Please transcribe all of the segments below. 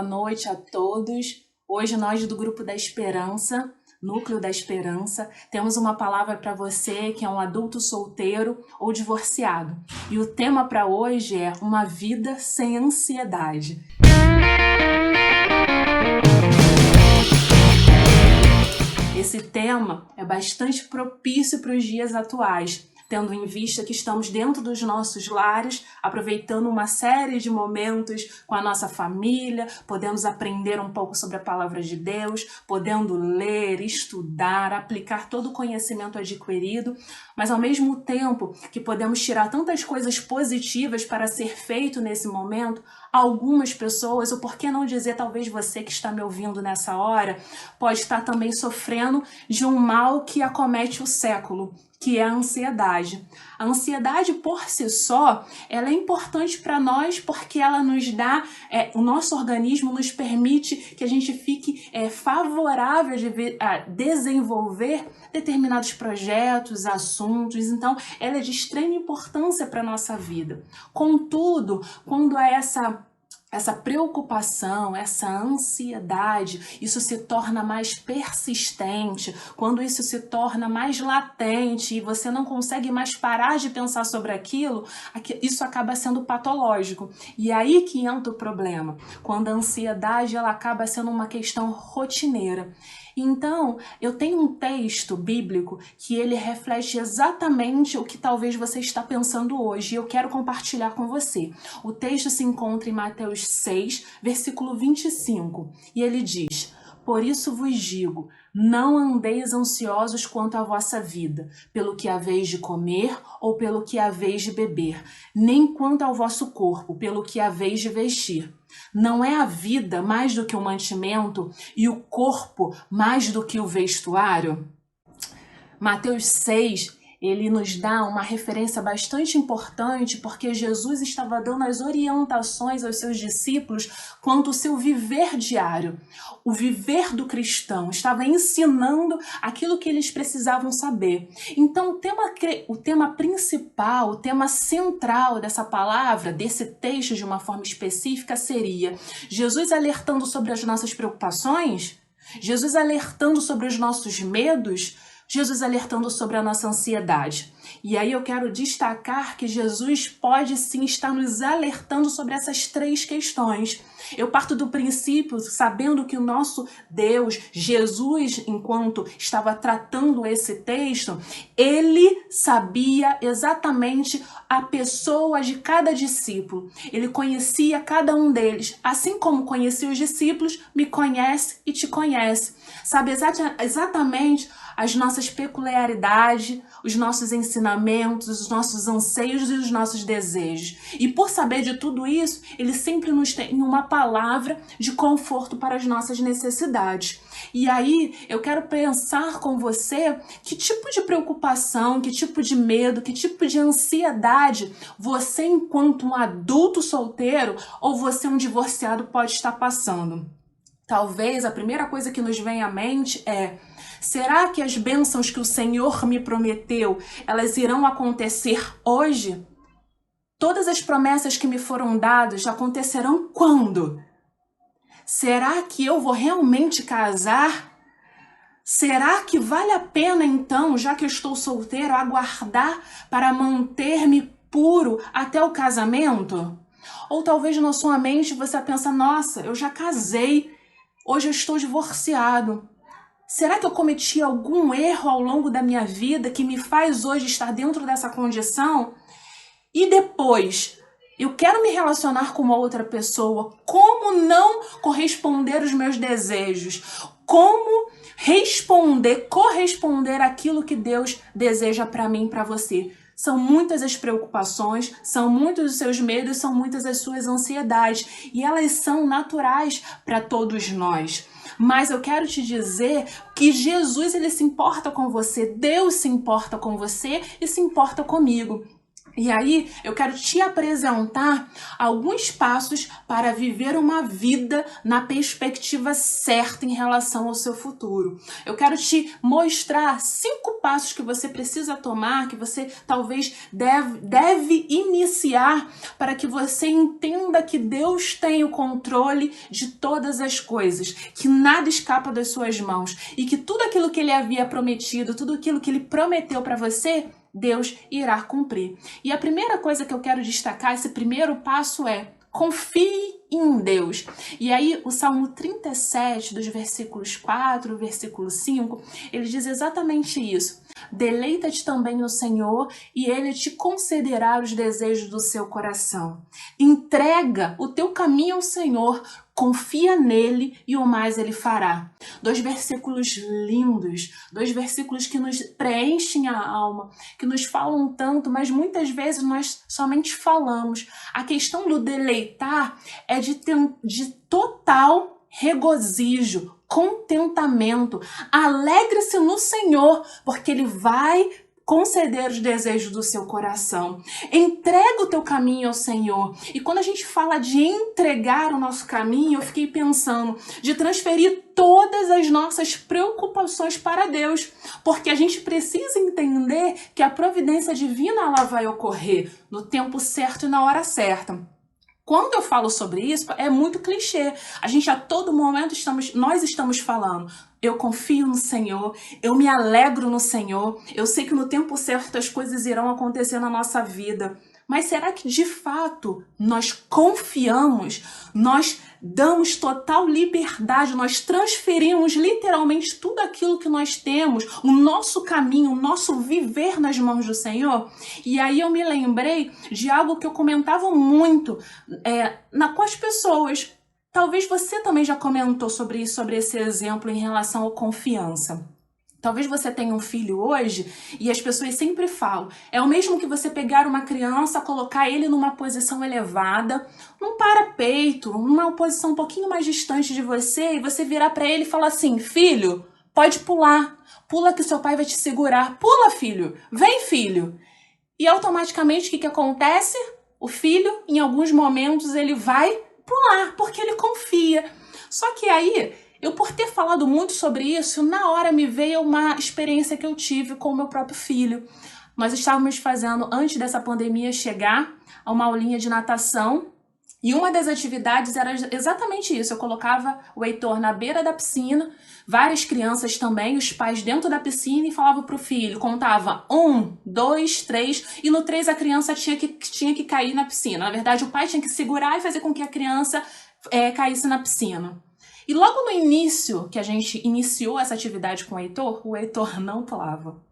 noite a todos. Hoje nós do Grupo da Esperança, Núcleo da Esperança, temos uma palavra para você que é um adulto solteiro ou divorciado. E o tema para hoje é uma vida sem ansiedade. Esse tema é bastante propício para os dias atuais, tendo em vista que estamos dentro dos nossos lares, aproveitando uma série de momentos com a nossa família, podemos aprender um pouco sobre a palavra de Deus, podendo ler, estudar, aplicar todo o conhecimento adquirido, mas ao mesmo tempo que podemos tirar tantas coisas positivas para ser feito nesse momento, algumas pessoas, ou por que não dizer talvez você que está me ouvindo nessa hora, pode estar também sofrendo de um mal que acomete o século, que é a ansiedade. A ansiedade por si só, ela é importante para nós porque ela nos dá, o nosso organismo nos permite que a gente fique favorável a desenvolver determinados projetos, assuntos, então ela é de extrema importância para a nossa vida. Contudo, quando há essa preocupação, essa ansiedade, isso se torna mais persistente, quando isso se torna mais latente e você não consegue mais parar de pensar sobre aquilo, isso acaba sendo patológico. E aí que entra o problema, quando a ansiedade ela acaba sendo uma questão rotineira. Então, eu tenho um texto bíblico que ele reflete exatamente o que talvez você está pensando hoje e eu quero compartilhar com você. O texto se encontra em Mateus 6, versículo 25, e ele diz: "Por isso vos digo, não andeis ansiosos quanto à vossa vida, pelo que haveis de comer ou pelo que haveis de beber, nem quanto ao vosso corpo, pelo que haveis de vestir. Não é a vida mais do que o mantimento e o corpo mais do que o vestuário?" Mateus 6, ele nos dá uma referência bastante importante porque Jesus estava dando as orientações aos seus discípulos quanto ao seu viver diário. O viver do cristão estava ensinando aquilo que eles precisavam saber. Então o tema principal, o tema central dessa palavra, desse texto de uma forma específica seria Jesus alertando sobre as nossas preocupações, Jesus alertando sobre os nossos medos, Jesus alertando sobre a nossa ansiedade. E aí eu quero destacar que Jesus pode sim estar nos alertando sobre essas três questões. Eu parto do princípio, sabendo que o nosso Deus, Jesus, enquanto estava tratando esse texto, ele sabia exatamente a pessoa de cada discípulo. Ele conhecia cada um deles. Assim como conhecia os discípulos, me conhece e te conhece. Sabe exatamente as nossas peculiaridades, os nossos ensinamentos, os nossos anseios e os nossos desejos. E por saber de tudo isso, ele sempre nos tem uma palavra de conforto para as nossas necessidades. E aí, eu quero pensar com você que tipo de preocupação, que tipo de medo, que tipo de ansiedade você, enquanto um adulto solteiro, ou você, um divorciado, pode estar passando. Talvez a primeira coisa que nos vem à mente é: será que as bênçãos que o Senhor me prometeu, elas irão acontecer hoje? Todas as promessas que me foram dadas acontecerão quando? Será que eu vou realmente casar? Será que vale a pena então, já que eu estou solteiro, aguardar para manter-me puro até o casamento? Ou talvez na sua mente você pensa: nossa, eu já casei, hoje eu estou divorciado. Será que eu cometi algum erro ao longo da minha vida que me faz hoje estar dentro dessa condição? E depois, eu quero me relacionar com uma outra pessoa, como não corresponder aos meus desejos? Como corresponder àquilo que Deus deseja para mim e para você? São muitas as preocupações, são muitos os seus medos, são muitas as suas ansiedades. E elas são naturais para todos nós. Mas eu quero te dizer que Jesus, ele se importa com você, Deus se importa com você e se importa comigo. E aí, eu quero te apresentar alguns passos para viver uma vida na perspectiva certa em relação ao seu futuro. Eu quero te mostrar 5 passos que você precisa tomar, que você talvez deve iniciar para que você entenda que Deus tem o controle de todas as coisas, que nada escapa das suas mãos e que tudo aquilo que Ele havia prometido, tudo aquilo que Ele prometeu para você, Deus irá cumprir. E a primeira coisa que eu quero destacar, esse primeiro passo é: confie em Deus. E aí o Salmo 37, dos versículos 4, versículo 5, ele diz exatamente isso. Deleita-te também no Senhor e Ele te concederá os desejos do seu coração. Entrega o teu caminho ao Senhor, confia nele e o mais Ele fará. 2 versículos lindos, 2 versículos que nos preenchem a alma, que nos falam tanto, mas muitas vezes nós somente falamos. A questão do deleitar é de total regozijo, contentamento. Alegre-se no Senhor, porque Ele vai conceder os desejos do seu coração. Entrega o teu caminho ao Senhor. E quando a gente fala de entregar o nosso caminho, eu fiquei pensando de transferir todas as nossas preocupações para Deus, porque a gente precisa entender que a providência divina ela vai ocorrer no tempo certo e na hora certa. Quando eu falo sobre isso, é muito clichê. A gente a todo momento nós estamos falando: eu confio no Senhor, eu me alegro no Senhor, eu sei que no tempo certo as coisas irão acontecer na nossa vida. Mas será que de fato nós confiamos, nós damos total liberdade, nós transferimos literalmente tudo aquilo que nós temos, o nosso caminho, o nosso viver nas mãos do Senhor? E aí eu me lembrei de algo que eu comentava muito com as pessoas. Talvez você também já comentou sobre isso, sobre esse exemplo em relação à confiança. Talvez você tenha um filho hoje e as pessoas sempre falam: é o mesmo que você pegar uma criança, colocar ele numa posição elevada, num parapeito, numa posição um pouquinho mais distante de você, e você virar para ele e falar assim: filho, pode pular, pula que seu pai vai te segurar, pula filho, vem filho. E automaticamente o que acontece? O filho, em alguns momentos, ele vai pular, porque ele confia. Só que aí, eu por ter falado muito sobre isso, na hora me veio uma experiência que eu tive com o meu próprio filho. Nós estávamos fazendo, antes dessa pandemia chegar, uma aulinha de natação, e uma das atividades era exatamente isso. Eu colocava o Heitor na beira da piscina, várias crianças também, os pais dentro da piscina, e falava pro filho, contava 1, 2, 3, e no 3 a criança tinha que cair na piscina. Na verdade, o pai tinha que segurar e fazer com que a criança caísse na piscina. E logo no início, que a gente iniciou essa atividade com o Heitor não pulava.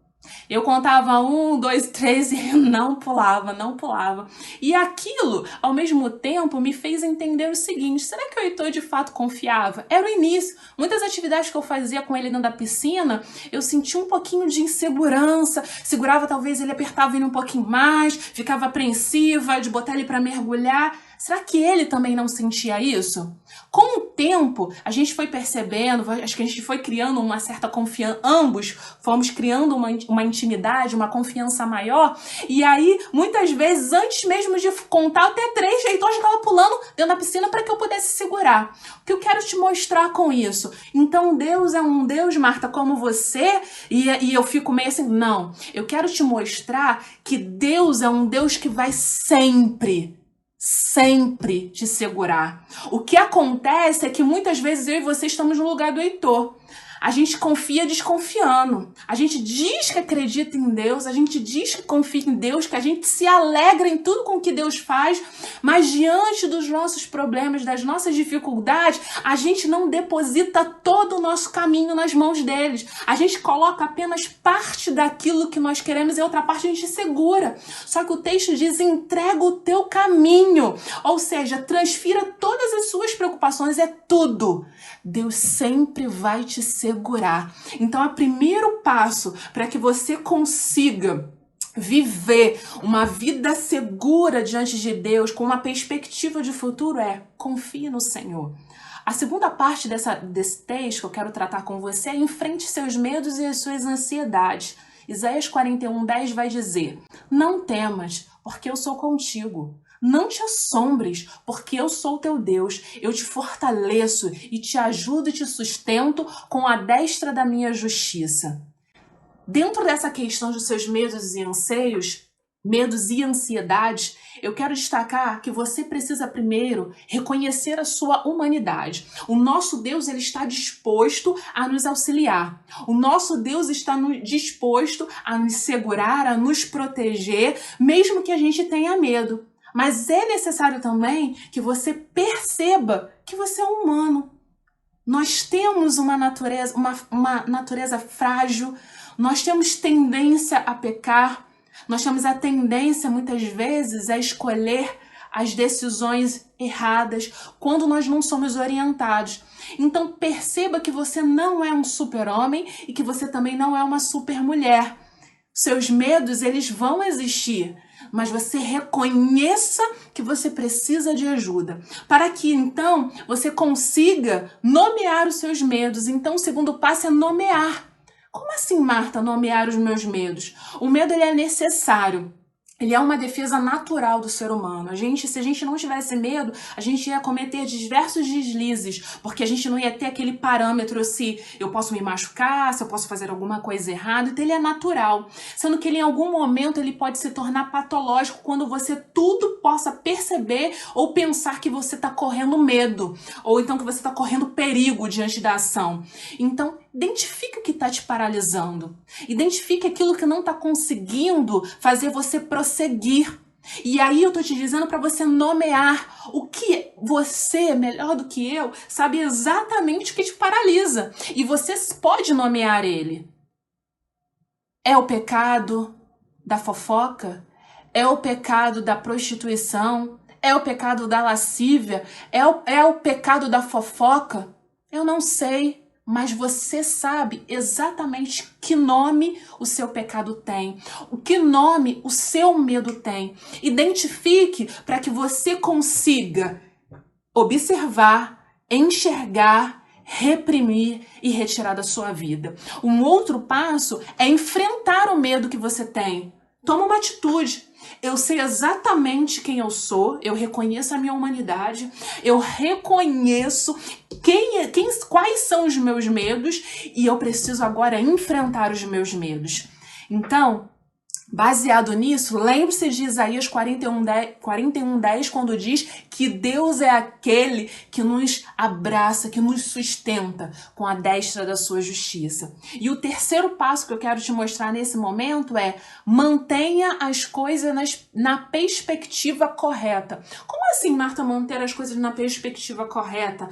Eu contava 1, 2, 3 e ele não pulava. E aquilo, ao mesmo tempo, me fez entender o seguinte: será que o Heitor de fato confiava? Era o início. Muitas atividades que eu fazia com ele dentro da piscina, eu sentia um pouquinho de insegurança, segurava, talvez ele apertava ele um pouquinho mais, ficava apreensiva de botar ele para mergulhar. Será que ele também não sentia isso? Com o tempo, a gente foi percebendo, acho que a gente foi criando uma certa confiança, ambos fomos criando uma intimidade, uma confiança maior, e aí, muitas vezes, antes mesmo de contar até 3, o Heitor já estava pulando dentro da piscina para que eu pudesse segurar. O que eu quero te mostrar com isso? Então, Deus é um Deus, Marta, como você, e eu fico meio assim, não. Eu quero te mostrar que Deus é um Deus que vai sempre te segurar. O que acontece é que muitas vezes eu e você estamos no lugar do Heitor. A gente confia desconfiando. A gente diz que acredita em Deus, a gente diz que confia em Deus, que a gente se alegra em tudo com que Deus faz, mas diante dos nossos problemas, das nossas dificuldades, a gente não deposita todo o nosso caminho nas mãos deles. A gente coloca apenas parte daquilo que nós queremos e outra parte a gente segura. Só que o texto diz: entrega o teu caminho. Ou seja, transfira todas as suas preocupações, é tudo. Deus sempre vai te segurar. Então, o primeiro passo para que você consiga viver uma vida segura diante de Deus, com uma perspectiva de futuro, é: confie no Senhor. A segunda parte desse texto que eu quero tratar com você é: enfrente seus medos e as suas ansiedades. Isaías 41:10 vai dizer: não temas, porque eu sou contigo. Não te assombres, porque eu sou teu Deus. Eu te fortaleço e te ajudo e te sustento com a destra da minha justiça. Dentro dessa questão dos seus medos e anseios, medos e ansiedades, eu quero destacar que você precisa primeiro reconhecer a sua humanidade. O nosso Deus, ele está disposto a nos auxiliar. O nosso Deus está disposto a nos segurar, a nos proteger, mesmo que a gente tenha medo. Mas é necessário também que você perceba que você é humano. Nós temos uma natureza frágil, nós temos tendência a pecar, nós temos a tendência, muitas vezes, a escolher as decisões erradas quando nós não somos orientados. Então perceba que você não é um super-homem e que você também não é uma super-mulher. Seus medos, eles vão existir, mas você reconheça que você precisa de ajuda, para que então você consiga nomear os seus medos. Então o segundo passo é nomear. Como assim, Marta, nomear os meus medos? O medo, ele é necessário. Ele é uma defesa natural do ser humano. Se a gente não tivesse medo, a gente ia cometer diversos deslizes, porque a gente não ia ter aquele parâmetro se eu posso me machucar, se eu posso fazer alguma coisa errada. Então ele é natural, sendo que ele em algum momento ele pode se tornar patológico quando você tudo possa perceber ou pensar que você está correndo medo, ou então que você está correndo perigo diante da ação. Então identifique o que está te paralisando. Identifique aquilo que não está conseguindo fazer você prosseguir. E aí eu tô te dizendo para você nomear o que você, melhor do que eu, sabe exatamente o que te paralisa. E você pode nomear ele. É o pecado da fofoca? É o pecado da prostituição? É o pecado da lascívia? É o pecado da fofoca? Eu não sei. Mas você sabe exatamente que nome o seu pecado tem, o que nome o seu medo tem. Identifique para que você consiga observar, enxergar, reprimir e retirar da sua vida. Um outro passo é enfrentar o medo que você tem. Toma uma atitude. Eu sei exatamente quem eu sou, eu reconheço a minha humanidade, eu reconheço quais são os meus medos e eu preciso agora enfrentar os meus medos. Então, baseado nisso, lembre-se de Isaías 41:10, quando diz que Deus é aquele que nos abraça, que nos sustenta com a destra da sua justiça. E o terceiro passo que eu quero te mostrar nesse momento é: mantenha as coisas na perspectiva correta. Como assim, Marta, manter as coisas na perspectiva correta?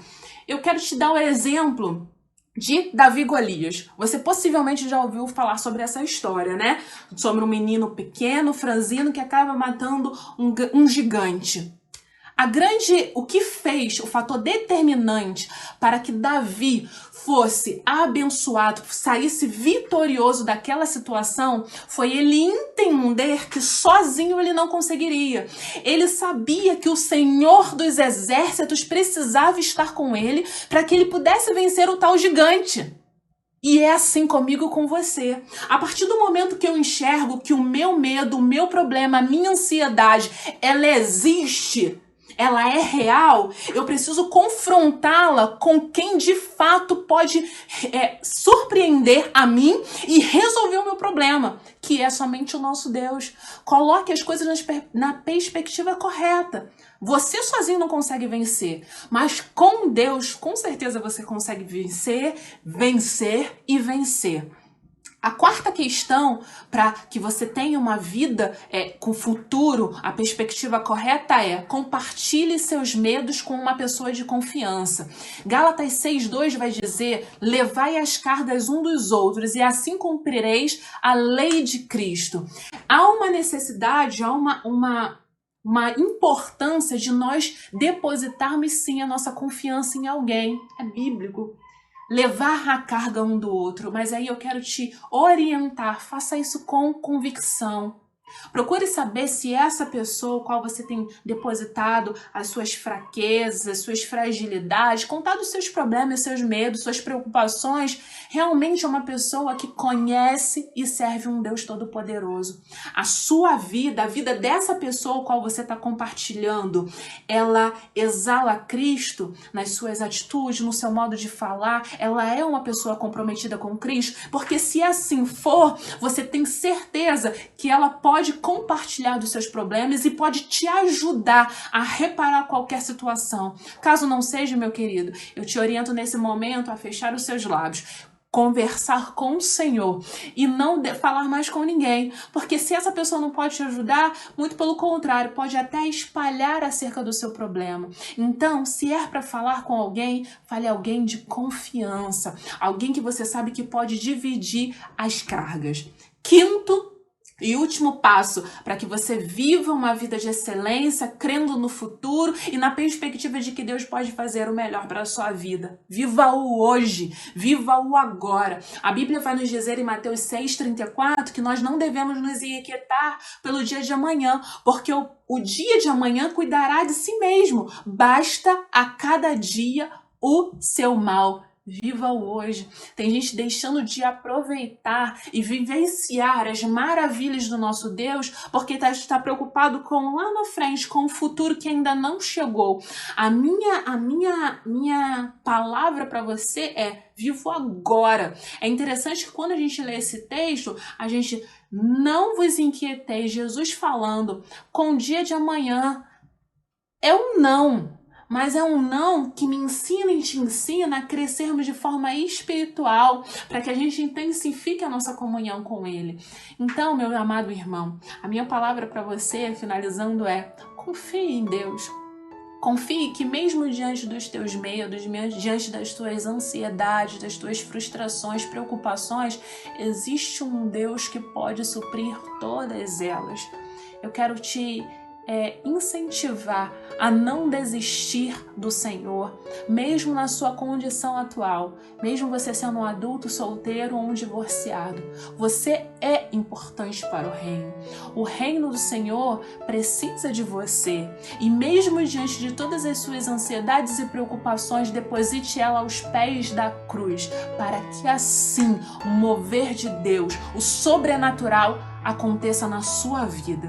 Eu quero te dar um exemplo de Davi e Golias. Você possivelmente já ouviu falar sobre essa história, né? Sobre um menino pequeno, franzino, que acaba matando um gigante. O que fez, o fator determinante para que Davi fosse abençoado, saísse vitorioso daquela situação, foi ele entender que sozinho ele não conseguiria. Ele sabia que o Senhor dos Exércitos precisava estar com ele para que ele pudesse vencer o tal gigante. E é assim comigo, com você. A partir do momento que eu enxergo que o meu medo, o meu problema, a minha ansiedade, ela existe, ela é real, eu preciso confrontá-la com quem de fato pode surpreender a mim e resolver o meu problema, que é somente o nosso Deus. Coloque as coisas na perspectiva correta. Você sozinho não consegue vencer, mas com Deus, com certeza você consegue vencer e vencer. A quarta questão para que você tenha uma vida com futuro, a perspectiva correta é: compartilhe seus medos com uma pessoa de confiança. Gálatas 6:2 vai dizer: levai as cargas um dos outros e assim cumprireis a lei de Cristo. Há uma necessidade, há uma importância de nós depositarmos sim a nossa confiança em alguém. É bíblico. Levar a carga um do outro, mas aí eu quero te orientar, faça isso com convicção. Procure saber se essa pessoa, qual você tem depositado as suas fraquezas, as suas fragilidades, contado os seus problemas, seus medos, suas preocupações, realmente é uma pessoa que conhece e serve um Deus Todo-Poderoso. A sua vida, a vida dessa pessoa qual você está compartilhando, ela exala Cristo nas suas atitudes, no seu modo de falar, ela é uma pessoa comprometida com Cristo, porque se assim for, você tem certeza que ela pode compartilhar dos seus problemas e pode te ajudar a reparar qualquer situação. Caso não seja, meu querido, eu te oriento nesse momento a fechar os seus lábios, conversar com o Senhor e não falar mais com ninguém, porque se essa pessoa não pode te ajudar, muito pelo contrário, pode até espalhar acerca do seu problema. Então, se é para falar com alguém, fale alguém de confiança, alguém que você sabe que pode dividir as cargas. Quinto e último passo para que você viva uma vida de excelência, crendo no futuro e na perspectiva de que Deus pode fazer o melhor para a sua vida. Viva-o hoje, viva-o agora. A Bíblia vai nos dizer em Mateus 6,34 que nós não devemos nos inquietar pelo dia de amanhã, porque o dia de amanhã cuidará de si mesmo. Basta a cada dia o seu mal. Viva o hoje. Tem gente deixando de aproveitar e vivenciar as maravilhas do nosso Deus porque está preocupado com lá na frente, com o futuro que ainda não chegou. A minha palavra para você é: vivo agora. É interessante que quando a gente lê esse texto, a gente não vos inquieteis, Jesus falando com o dia de amanhã. É um não. Mas é um não que me ensina e te ensina a crescermos de forma espiritual, para que a gente intensifique a nossa comunhão com Ele. Então, meu amado irmão, a minha palavra para você, finalizando, é: confie em Deus. Confie que mesmo diante dos teus medos, diante das tuas ansiedades, das tuas frustrações, preocupações, existe um Deus que pode suprir todas elas. Eu quero te incentivar a não desistir do Senhor, mesmo na sua condição atual, mesmo você sendo um adulto solteiro ou um divorciado. Você é importante para o reino. O reino do Senhor precisa de você. E mesmo diante de todas as suas ansiedades e preocupações, deposite ela aos pés da cruz, para que assim o mover de Deus, o sobrenatural, aconteça na sua vida.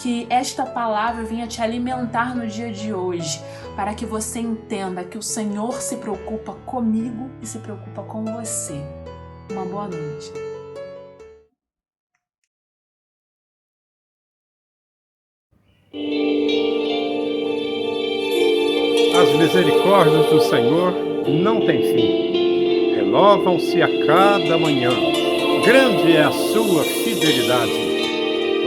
Que esta palavra venha te alimentar no dia de hoje, para que você entenda que o Senhor se preocupa comigo e se preocupa com você. Uma boa noite. As misericórdias do Senhor não têm fim. Renovam-se a cada manhã. Grande é a sua fidelidade.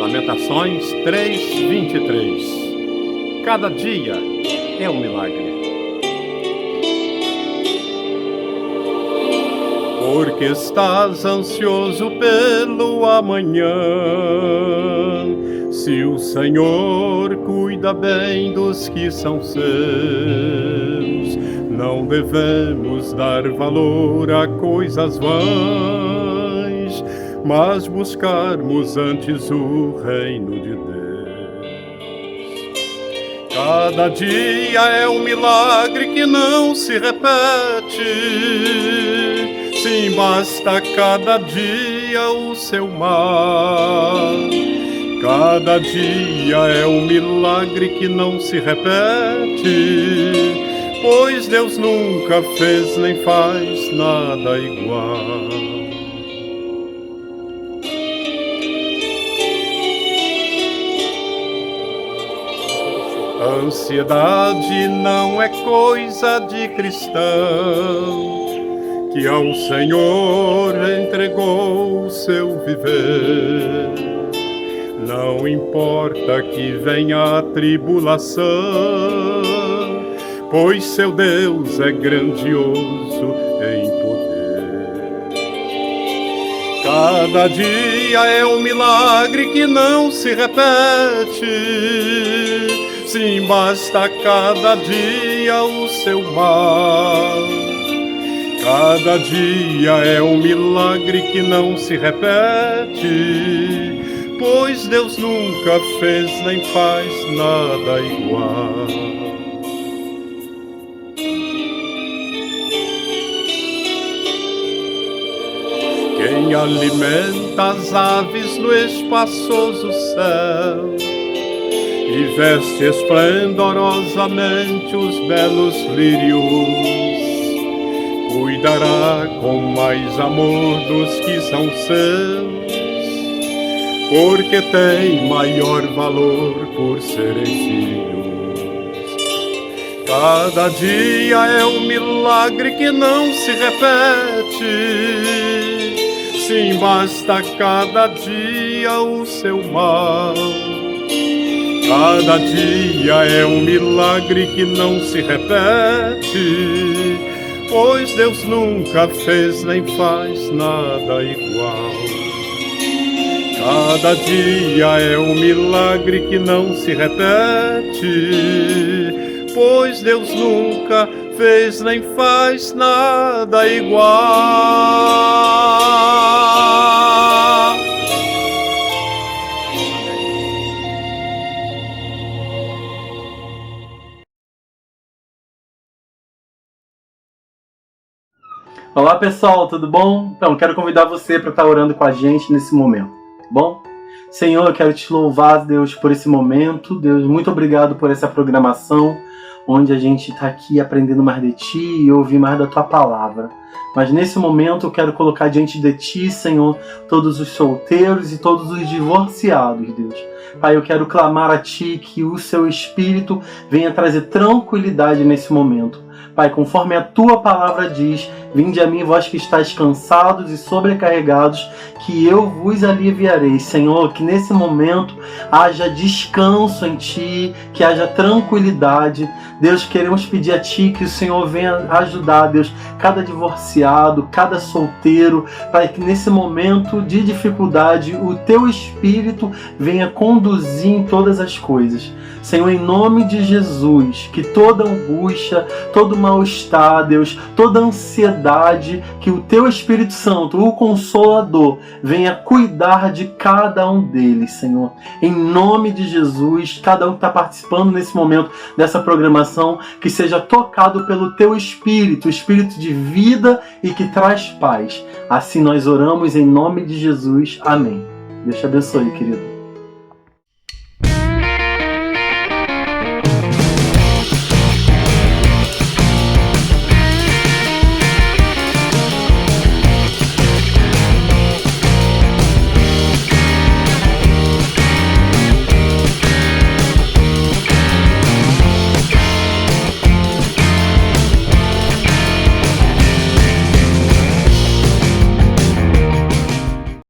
Lamentações 3:23. Cada dia é um milagre. Porque estás ansioso pelo amanhã. Se o Senhor cuida bem dos que são seus, não devemos dar valor a coisas vãs, mas buscarmos antes o reino de Deus. Cada dia é um milagre que não se repete. Sim, basta cada dia o seu mar. Cada dia é um milagre que não se repete, pois Deus nunca fez nem faz nada igual. A ansiedade não é coisa de cristão, que ao Senhor entregou o seu viver. Não importa que venha a tribulação, pois seu Deus é grandioso em poder. Cada dia é um milagre que não se repete. Sim, basta cada dia o seu mar. Cada dia é um milagre que não se repete, pois Deus nunca fez nem faz nada igual. Quem alimenta as aves no espaçoso céu e veste esplendorosamente os belos lírios, cuidará com mais amor dos que são seus, porque tem maior valor por serem filhos. Cada dia é um milagre que não se repete. Sim, basta cada dia o seu mal. Cada dia é um milagre que não se repete, pois Deus nunca fez nem faz nada igual. Cada dia é um milagre que não se repete, pois Deus nunca fez nem faz nada igual. Olá pessoal, tudo bom? Então, quero convidar você para estar orando com a gente nesse momento, tá bom? Senhor, eu quero te louvar, Deus, por esse momento. Deus, muito obrigado por essa programação, onde a gente está aqui aprendendo mais de Ti e ouvir mais da Tua Palavra. Mas nesse momento eu quero colocar diante de Ti, Senhor, todos os solteiros e todos os divorciados, Deus. Pai, eu quero clamar a Ti que o Seu Espírito venha trazer tranquilidade nesse momento. Pai, conforme a Tua Palavra diz, vinde a mim, vós que estáis cansados e sobrecarregados, que eu vos aliviarei. Senhor, que nesse momento haja descanso em Ti, que haja tranquilidade. Deus, queremos pedir a Ti que o Senhor venha ajudar, Deus, cada divorciado, cada solteiro, para que nesse momento de dificuldade o Teu Espírito venha conduzir em todas as coisas. Senhor, em nome de Jesus, que toda angústia, todo mal-estar, Deus, toda ansiedade, que o Teu Espírito Santo, o Consolador, venha cuidar de cada um deles, Senhor. Em nome de Jesus, cada um que está participando nesse momento dessa programação, que seja tocado pelo Teu Espírito, o Espírito de vida e que traz paz. Assim nós oramos em nome de Jesus. Amém. Deus te abençoe, querido.